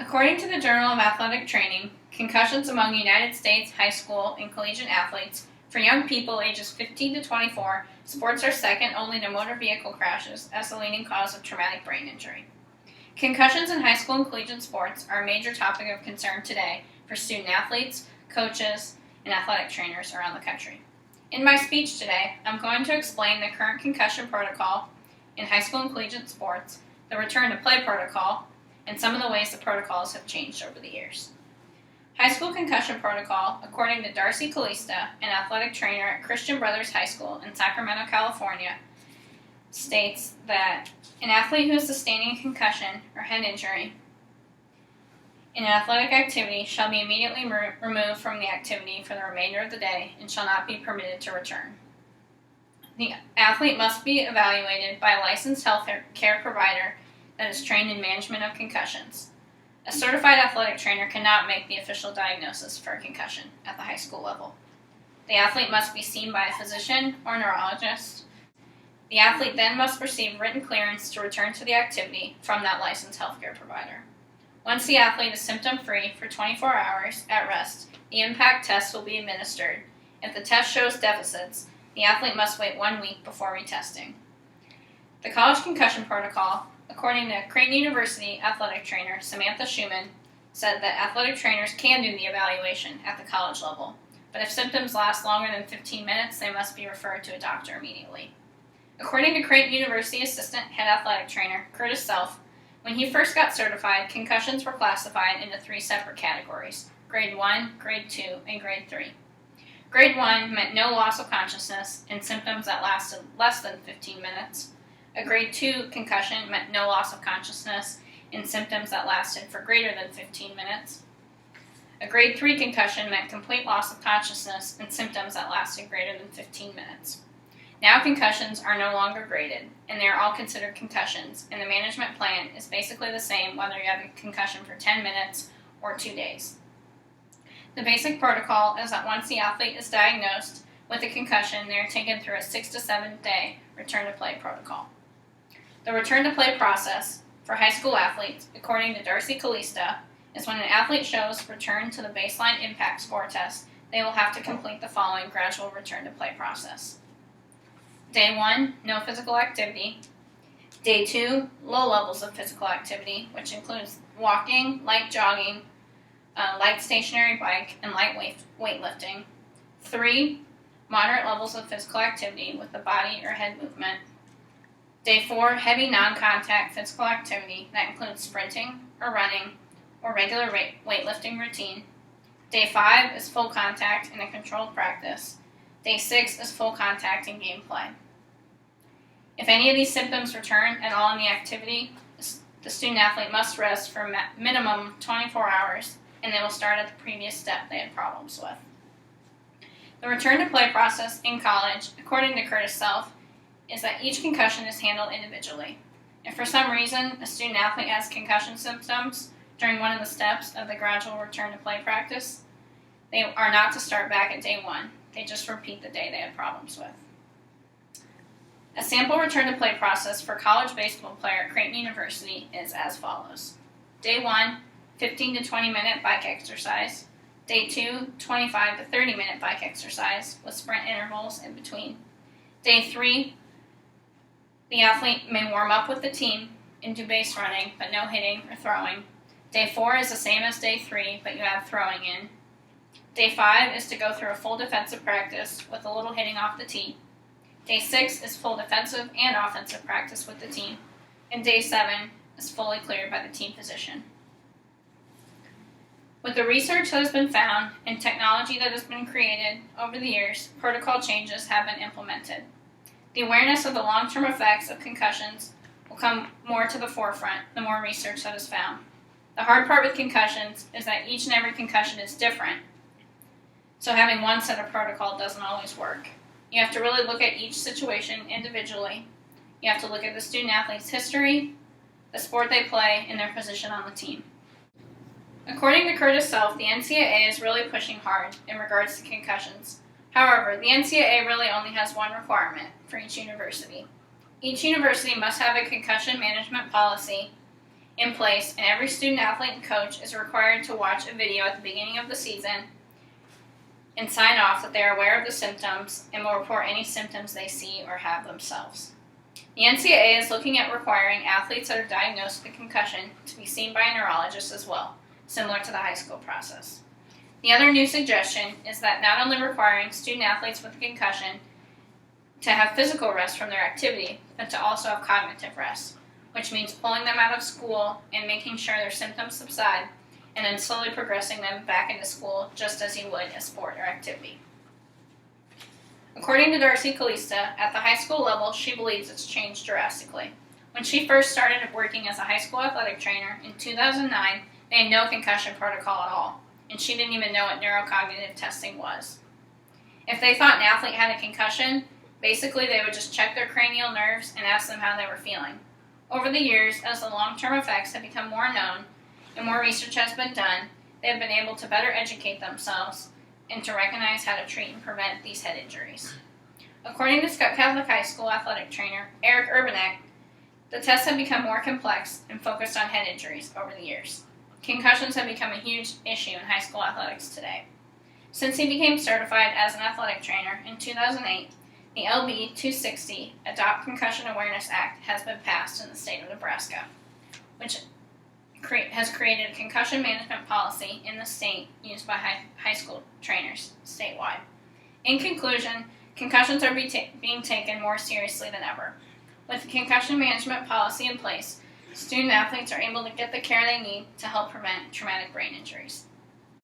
According to the Journal of Athletic Training, concussions among United States high school and collegiate athletes for young people ages 15 to 24, sports are second only to motor vehicle crashes as the leading cause of traumatic brain injury. Concussions in high school and collegiate sports are a major topic of concern today for student athletes, coaches, and athletic trainers around the country. In my speech today, I'm going to explain the current concussion protocol in high school and collegiate sports, the return to play protocol, and some of the ways the protocols have changed over the years. High school concussion protocol, according to Darcy Calista, an athletic trainer at Christian Brothers High School in Sacramento, California, states that an athlete who is sustaining a concussion or head injury in an athletic activity shall be immediately removed from the activity for the remainder of the day and shall not be permitted to return. The athlete must be evaluated by a licensed health care provider that is trained in management of concussions. A certified athletic trainer cannot make the official diagnosis for a concussion at the high school level. The athlete must be seen by a physician or neurologist. The athlete then must receive written clearance to return to the activity from that licensed healthcare provider. Once the athlete is symptom-free for 24 hours at rest, the impact test will be administered. If the test shows deficits, the athlete must wait 1 week before retesting. The college concussion protocol, according to Creighton University athletic trainer Samantha Schumann, said that athletic trainers can do the evaluation at the college level, but if symptoms last longer than 15 minutes, they must be referred to a doctor immediately. According to Creighton University assistant head athletic trainer Curtis Self, when he first got certified, concussions were classified into 3 separate categories: Grade 1, Grade 2, and Grade 3. Grade 1 meant no loss of consciousness and symptoms that lasted less than 15 minutes. A Grade 2 concussion meant no loss of consciousness and symptoms that lasted for greater than 15 minutes. A Grade 3 concussion meant complete loss of consciousness and symptoms that lasted greater than 15 minutes. Now concussions are no longer graded, and they are all considered concussions, and the management plan is basically the same whether you have a concussion for 10 minutes or 2 days. The basic protocol is that once the athlete is diagnosed with a concussion, they are taken through a 6 to 7 day return to play protocol. The return to play process for high school athletes, according to Darcy Calista, is when an athlete shows return to the baseline impact score test, they will have to complete the following gradual return to play process. Day 1, no physical activity. Day 2, low levels of physical activity, which includes walking, light jogging, light stationary bike, and light weightlifting. 3, moderate levels of physical activity with the body or head movement. Day 4, heavy non-contact physical activity that includes sprinting or running or regular weightlifting routine. Day 5 is full contact in a controlled practice. Day 6 is full contact in gameplay. If any of these symptoms return at all in the activity, the student athlete must rest for a minimum 24 hours, and they will start at the previous step they had problems with. The return to play process in college, according to Curtis Self, is that each concussion is handled individually. If for some reason a student athlete has concussion symptoms during one of the steps of the gradual return to play practice, they are not to start back at day 1. They just repeat the day they had problems with. A sample return to play process for college baseball player at Creighton University is as follows. Day 1, 15 to 20 minute bike exercise. Day 2, 25 to 30 minute bike exercise with sprint intervals in between. Day 3, the athlete may warm up with the team and do base running, but no hitting or throwing. Day 4 is the same as day 3, but you add throwing in. Day 5 is to go through a full defensive practice with a little hitting off the tee. Day 6 is full defensive and offensive practice with the team. And day 7 is fully cleared by the team physician. With the research that has been found and technology that has been created over the years, protocol changes have been implemented. The awareness of the long-term effects of concussions will come more to the forefront the more research that is found. The hard part with concussions is that each and every concussion is different, so having one set of protocol doesn't always work. You have to really look at each situation individually. You have to look at the student athlete's history, the sport they play, and their position on the team. According to Curtis Self, the NCAA is really pushing hard in regards to concussions. However, the NCAA really only has one requirement for each university. Each university must have a concussion management policy in place, and every student athlete and coach is required to watch a video at the beginning of the season and sign off that they are aware of the symptoms and will report any symptoms they see or have themselves. The NCAA is looking at requiring athletes that are diagnosed with a concussion to be seen by a neurologist as well, similar to the high school process. The other new suggestion is that not only requiring student athletes with a concussion to have physical rest from their activity, but to also have cognitive rest, which means pulling them out of school and making sure their symptoms subside, and then slowly progressing them back into school just as you would a sport or activity. According to Darcy Calista, at the high school level, she believes it's changed drastically. When she first started working as a high school athletic trainer in 2009, they had no concussion protocol at all, and she didn't even know what neurocognitive testing was. If they thought an athlete had a concussion, basically they would just check their cranial nerves and ask them how they were feeling. Over the years, as the long-term effects have become more known and more research has been done, they have been able to better educate themselves and to recognize how to treat and prevent these head injuries. According to Scott Catholic High School athletic trainer Eric Urbanek, the tests have become more complex and focused on head injuries over the years. Concussions have become a huge issue in high school athletics today. Since he became certified as an athletic trainer in 2008, the LB 260 Adopt Concussion Awareness Act has been passed in the state of Nebraska, which has created a concussion management policy in the state used by high school trainers statewide. In conclusion, concussions are being taken more seriously than ever. With the concussion management policy in place, student athletes are able to get the care they need to help prevent traumatic brain injuries.